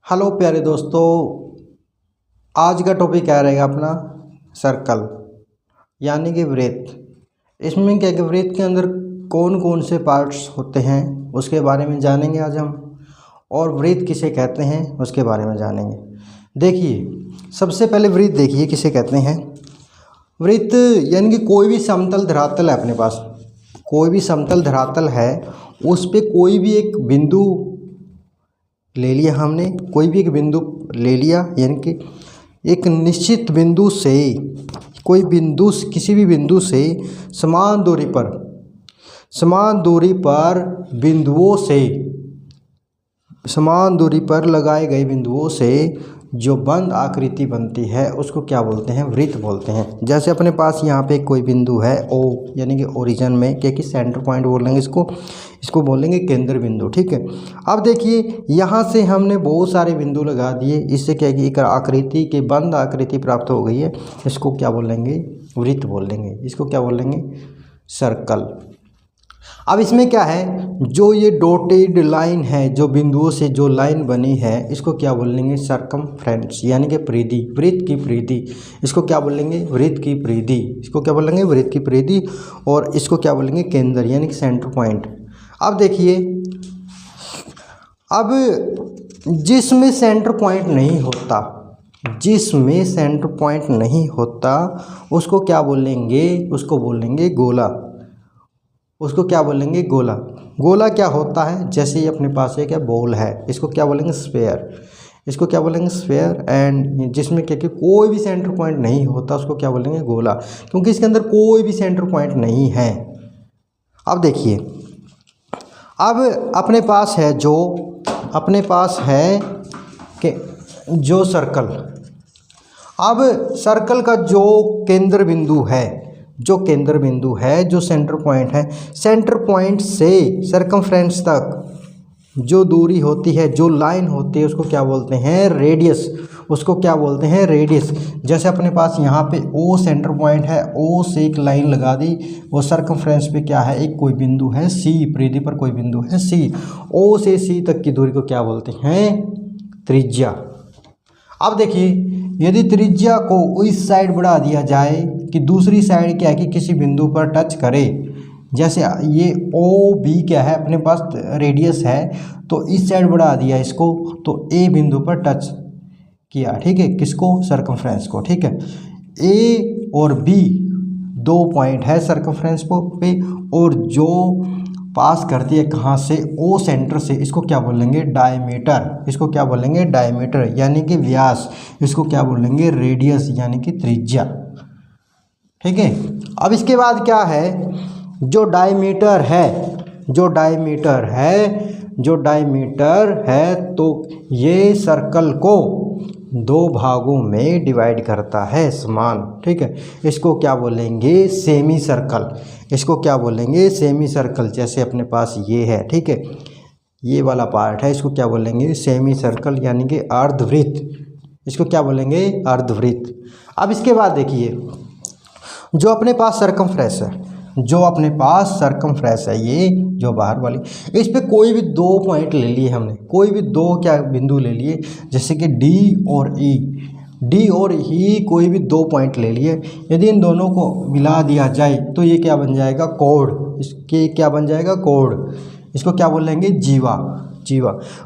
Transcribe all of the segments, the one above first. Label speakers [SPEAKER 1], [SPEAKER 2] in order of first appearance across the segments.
[SPEAKER 1] Hello प्यारे दोस्तों, आज का टॉपिक क्या रहेगा अपना सर्कल यानी कि वृत्त। इसमें क्या कि वृत्त के अंदर कौन कौन से पार्ट्स होते हैं उसके बारे में जानेंगे आज हम, और वृत्त किसे कहते हैं उसके बारे में जानेंगे। देखिए, सबसे पहले वृत्त देखिए किसे कहते हैं। वृत्त यानी कि कोई भी समतल धरातल है, अपने पास कोई भी समतल धरातल है, उस पे कोई भी एक बिंदु ले लिया हमने, कोई भी एक बिंदु ले लिया, यानी कि एक निश्चित बिंदु से कोई बिंदु किसी भी बिंदु से समान दूरी पर बिंदुओं से समान दूरी पर लगाए गए बिंदुओं से जो बंद आकृति बनती है उसको क्या बोलते हैं, वृत्त बोलते हैं। जैसे अपने पास यहाँ पे कोई बिंदु है ओ, यानी कि ओरिजिन में क्या कि सेंटर पॉइंट बोलेंगे इसको बोलेंगे केंद्र बिंदु। ठीक है, अब देखिए यहाँ से हमने बहुत सारे बिंदु लगा दिए, इससे क्या कि एक आकृति की बंद आकृति प्राप्त हो गई है। इसको क्या बोलेंगे, वृत्त बोलेंगे। इसको क्या बोलेंगे, सर्कल। अब इसमें क्या है, जो ये डॉटेड लाइन है, जो बिंदुओं से जो लाइन बनी है, इसको क्या बोलेंगे, सरकमफ्रेंस यानी कि परिधि, वृत्त की परिधि। इसको क्या बोलेंगे, वृत्त की परिधि। इसको क्या बोलेंगे, वृत्त की परिधि। और इसको क्या बोलेंगे, केंद्र यानी कि सेंटर पॉइंट। अब देखिए, अब जिसमें सेंटर पॉइंट नहीं होता उसको क्या बोलेंगे, उसको बोलेंगे गोला। उसको क्या बोलेंगे, गोला। गोला क्या होता है, जैसे ये अपने पास एक बॉल है, इसको क्या बोलेंगे, स्फेयर। इसको क्या बोलेंगे, स्फेयर। एंड जिसमें क्या कि कोई भी सेंटर पॉइंट नहीं होता उसको क्या बोलेंगे, गोला, क्योंकि इसके अंदर कोई भी सेंटर पॉइंट नहीं है। अब देखिए, अब अपने पास है कि जो सर्कल, अब सर्कल का जो केंद्र बिंदु है, जो सेंटर पॉइंट है, सेंटर पॉइंट से सरकमफ्रेंस तक जो दूरी होती है, जो लाइन होती है, उसको क्या बोलते हैं, रेडियस। उसको क्या बोलते हैं, रेडियस। जैसे अपने पास यहाँ पे ओ सेंटर पॉइंट है, ओ से एक लाइन लगा दी, वो सरकमफ्रेंस पे क्या है, एक कोई बिंदु है सी, परिधि पर कोई बिंदु है सी। ओ से सी तक की दूरी को क्या बोलते हैं, त्रिज्या। अब देखिए, यदि त्रिज्या को इस साइड बढ़ा दिया जाए कि दूसरी साइड क्या है कि किसी बिंदु पर टच करे, जैसे ये ओ बी क्या है, अपने पास रेडियस है, तो इस साइड बढ़ा दिया इसको, तो ए बिंदु पर टच किया। ठीक है, किसको, सरकमफ्रेंस को। ठीक है, ए और बी दो पॉइंट है सरकमफ्रेंस पे, और जो पास करती है कहाँ से, ओ सेंटर से, इसको क्या बोलेंगे, डायमीटर। इसको क्या बोलेंगे, डायमीटर यानी कि व्यास। इसको क्या बोलेंगे, रेडियस यानी कि त्रिज्या। ठीक है, अब इसके बाद क्या है, जो डायमीटर है तो ये सर्कल को दो भागों में डिवाइड करता है समान। ठीक है, इसको क्या बोलेंगे, सेमी सर्कल। इसको क्या बोलेंगे, सेमी सर्कल। जैसे अपने पास ये है, ठीक है, ये वाला पार्ट है, इसको क्या बोलेंगे, सेमी सर्कल यानी कि अर्धवृत्त। इसको क्या बोलेंगे, अर्धवृत्त। अब इसके बाद देखिए, जो अपने पास सरकमफ्रेंस है, ये जो बाहर वाली, इस पे कोई भी दो पॉइंट ले लिए हमने, कोई भी दो क्या बिंदु ले लिए, जैसे कि डी और ई, कोई भी दो पॉइंट ले लिए। यदि इन दोनों को मिला दिया जाए तो ये क्या बन जाएगा, कोण। इसके क्या बन जाएगा, कोण। इसको क्या बोलेंगे, जीवा।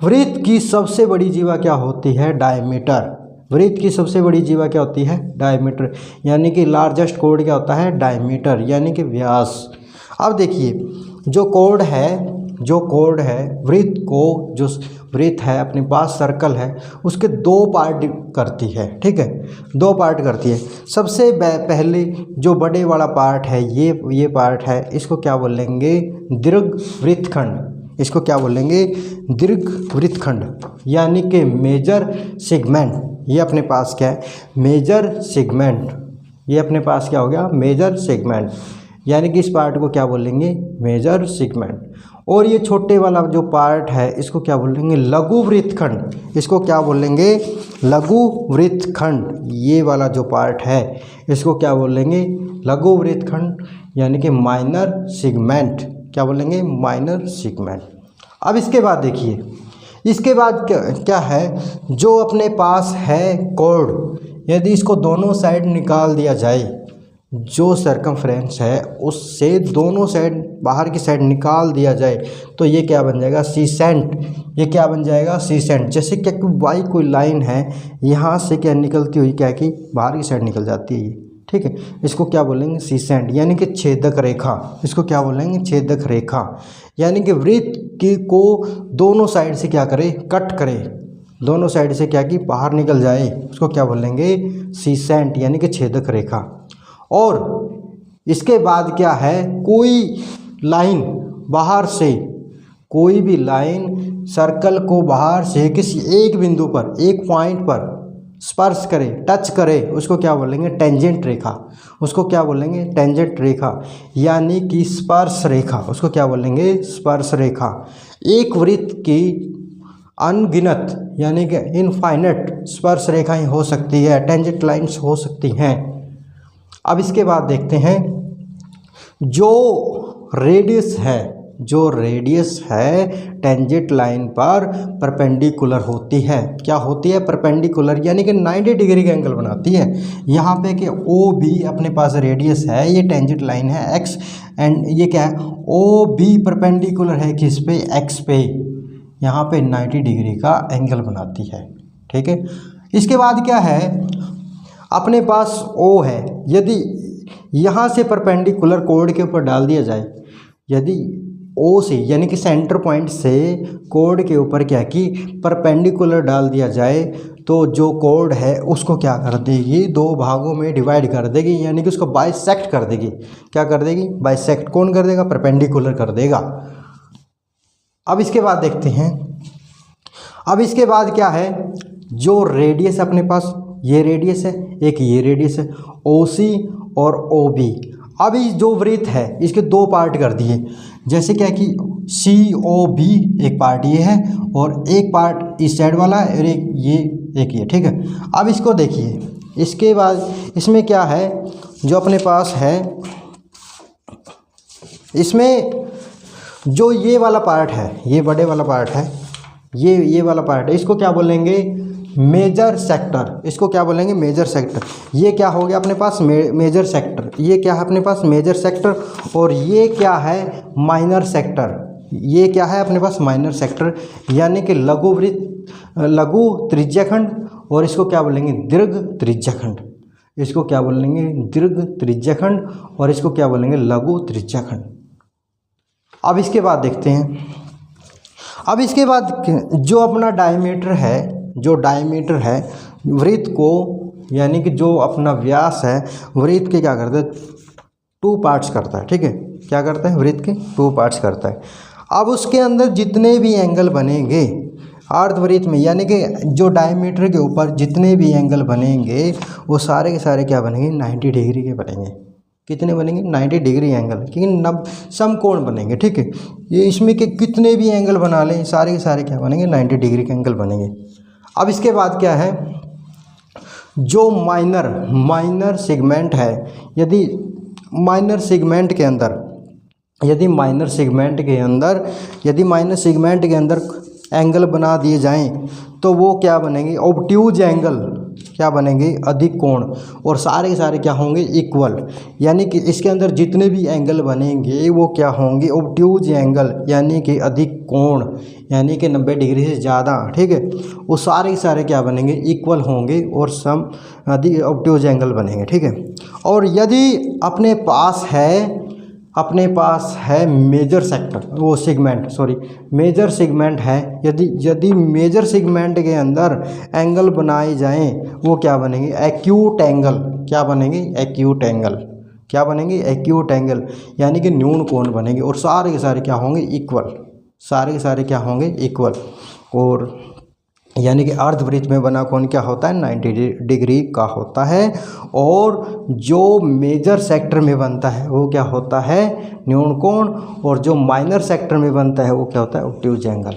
[SPEAKER 1] वृत्त की सबसे बड़ी जीवा क्या होती है, डायमीटर। वृत्त की सबसे बड़ी जीवा क्या होती है, डायमीटर, यानी कि लार्जेस्ट कोण क्या होता है, डायमीटर यानी कि व्यास। अब देखिए, जो कोण है वृत्त को, जो वृत्त है अपने पास सर्कल है, उसके दो पार्ट करती है। ठीक है, दो पार्ट करती है। सबसे पहले जो बड़े वाला पार्ट है, ये पार्ट है, इसको क्या बोलेंगे, दीर्घवृत्तखंड। इसको क्या बोलेंगे, दीर्घवृत्तखंड यानी कि मेजर सेगमेंट। ये अपने पास क्या है, मेजर सेगमेंट। ये अपने पास क्या हो गया, मेजर सेगमेंट, यानी कि इस पार्ट को क्या बोलेंगे, मेजर सेगमेंट। और ये छोटे वाला जो पार्ट है, इसको क्या बोलेंगे, लघु वृत्तखंड। इसको क्या बोलेंगे, लघु वृत्तखंड। ये वाला जो पार्ट है, इसको क्या बोलेंगे, लघु वृत्तखंड यानी कि माइनर सेगमेंट। क्या बोलेंगे, माइनर सेगमेंट। अब इसके बाद देखिए, इसके बाद क्या है, जो अपने पास है कोड, यदि इसको दोनों साइड निकाल दिया जाए, जो सर्कमफ्रेंस है उससे दोनों साइड बाहर की साइड निकाल दिया जाए, तो ये क्या बन जाएगा, सीसेंट। ये क्या बन जाएगा, सीसेंट। जैसे क्या कि वाई कोई लाइन है, यहाँ से क्या निकलती हुई क्या कि बाहर की साइड निकल जाती है ये, ठीक है। इसको क्या बोलेंगे, सीसेंट, यानी कि छेदक रेखा। इसको क्या बोलेंगे, छेदक रेखा। यानी कि वृत्त की को दोनों साइड से क्या करे, कट करे, दोनों साइड से क्या कि बाहर निकल जाए, उसको क्या बोलेंगे, सीसेंट, यानी कि छेदक रेखा। और इसके बाद क्या है, कोई लाइन बाहर से, कोई भी लाइन सर्कल को बाहर से किसी एक बिंदु पर, एक पॉइंट पर स्पर्श करे, टच करे, उसको क्या बोलेंगे, टेंजेंट रेखा। उसको क्या बोलेंगे, टेंजेंट रेखा, यानी कि स्पर्श रेखा। उसको क्या बोलेंगे, स्पर्श रेखा। एक वृत्त की अनगिनत यानी कि इनफाइनेट स्पर्श रेखाएं हो सकती है, टेंजेंट लाइन्स हो सकती हैं। अब इसके बाद देखते हैं, जो रेडियस है, जो रेडियस है टेंजेंट लाइन पर परपेंडिकुलर होती है। क्या होती है, परपेंडिकुलर, यानी कि 90 डिग्री का एंगल बनाती है। यहाँ पे कि ओ बी अपने पास रेडियस है, ये टेंजेंट लाइन है एक्स, एंड ये क्या है, ओ बी परपेंडिकुलर है किस पे, एक्स पे, यहाँ पे 90 डिग्री का एंगल बनाती है, ठीक है। इसके बाद क्या है, अपने पास ओ है, यदि यहाँ से परपेंडिकुलर कोड के ऊपर डाल दिया जाए, यदि ओ से यानी कि सेंटर पॉइंट से कोड के ऊपर क्या कि परपेंडिकुलर डाल दिया जाए, तो जो कोड है उसको क्या कर देगी, दो भागों में डिवाइड कर देगी, यानी कि उसको बाइसेक्ट कर देगी। क्या कर देगी, बाइसेक्ट। कौन कर देगा, परपेंडिकुलर कर देगा। अब इसके बाद देखते हैं, अब इसके बाद क्या है, जो रेडियस अपने पास, ये रेडियस है, एक ये रेडियस है, ओ सी और ओ बी। अब इस जो वृत्त है इसके दो पार्ट कर दिए, जैसे क्या कि सी ओ बी एक पार्ट ये है, और एक पार्ट इस साइड वाला है, और एक ये, ठीक है। अब इसको देखिए, इसके बाद इसमें क्या है, जो अपने पास है, इसमें जो ये वाला पार्ट है, ये बड़े वाला पार्ट है, ये वाला पार्ट है, इसको क्या बोलेंगे, मेजर सेक्टर। इसको क्या बोलेंगे, मेजर सेक्टर। ये क्या हो गया अपने पास, मेजर सेक्टर। ये क्या है अपने पास, मेजर सेक्टर। और ये क्या है, माइनर सेक्टर। ये क्या है अपने पास, माइनर सेक्टर, यानी कि लघु वृत्त, लघु त्रिज्याखंड, और इसको क्या बोलेंगे, दीर्घ त्रिज्याखंड। इसको क्या बोलेंगे, दीर्घ त्रिज्याखंड, और इसको क्या बोलेंगे, लघु त्रिज्याखंड। अब इसके बाद देखते हैं, अब इसके बाद जो अपना डायमीटर है, जो डायमीटर है वृत्त को, यानी कि जो अपना व्यास है वृत्त के क्या करता है, 2 पार्ट्स करता है, ठीक है। क्या करता है, वृत्त के 2 पार्ट्स करता है। अब उसके अंदर जितने भी एंगल बनेंगे अर्धवृत्त में, यानी कि जो डायमीटर के ऊपर जितने भी एंगल बनेंगे वो सारे के सारे क्या बनेंगे, 90 डिग्री के बनेंगे। कितने बनेंगे, 90 डिग्री एंगल, क्योंकि समकोण बनेंगे, ठीक है। ये इसमें के कितने भी एंगल बना लें, सारे के सारे क्या बनेंगे, 90 डिग्री के एंगल बनेंगे। अब इसके बाद क्या है, जो माइनर सेगमेंट है, यदि माइनर सेगमेंट के अंदर, यदि माइनर सेगमेंट के अंदर एंगल बना दिए जाएं, तो वो क्या बनेंगे, ऑब्ट्यूज एंगल। क्या बनेंगे, अधिक कोण, और सारे के सारे क्या होंगे, इक्वल। यानी कि इसके अंदर जितने भी एंगल बनेंगे वो क्या होंगे, ऑब्ट्यूज एंगल, यानी कि अधिक कोण, यानी कि 90 डिग्री से ज़्यादा, ठीक है। वो सारे के सारे क्या बनेंगे, इक्वल होंगे, और सम अधिक ऑब्ट्यूज एंगल बनेंगे, ठीक है। और यदि अपने पास है मेजर सेक्टर, वो सेगमेंट, सॉरी मेजर सेगमेंट है, यदि मेजर सेगमेंट के अंदर एंगल बनाए जाएं, वो क्या बनेंगे, एक्यूट एंगल। क्या बनेंगे, एक्यूट एंगल। क्या बनेंगे, एक्यूट एंगल, यानी कि न्यून कोण बनेंगे, और सारे के सारे क्या होंगे, इक्वल। सारे के सारे क्या होंगे, इक्वल। और यानी कि अर्धवृत्त में बना कोण क्या होता है, 90 डिग्री का होता है। और जो मेजर सेक्टर में बनता है वो क्या होता है, न्यून कोण। और जो माइनर सेक्टर में बनता है वो क्या होता है, ऑब्ट्यूज एंगल।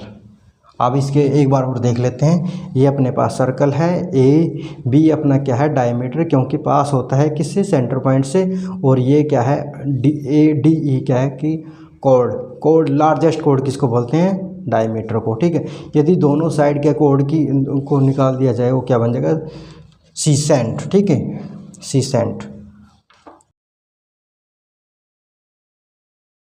[SPEAKER 1] अब इसके एक बार और देख लेते हैं। ये अपने पास सर्कल है, ए बी अपना क्या है, डायमीटर, क्योंकि पास होता है किससे, सेंटर पॉइंट से। और ये क्या है, डी ए डी ई क्या है कि कोड लार्जेस्ट कोड किसको बोलते हैं, डायमीटर को, ठीक है। यदि दोनों साइड के कोड की को निकाल दिया जाए वो क्या बन जाएगा, सीसेंट, ठीक है, सीसेंट।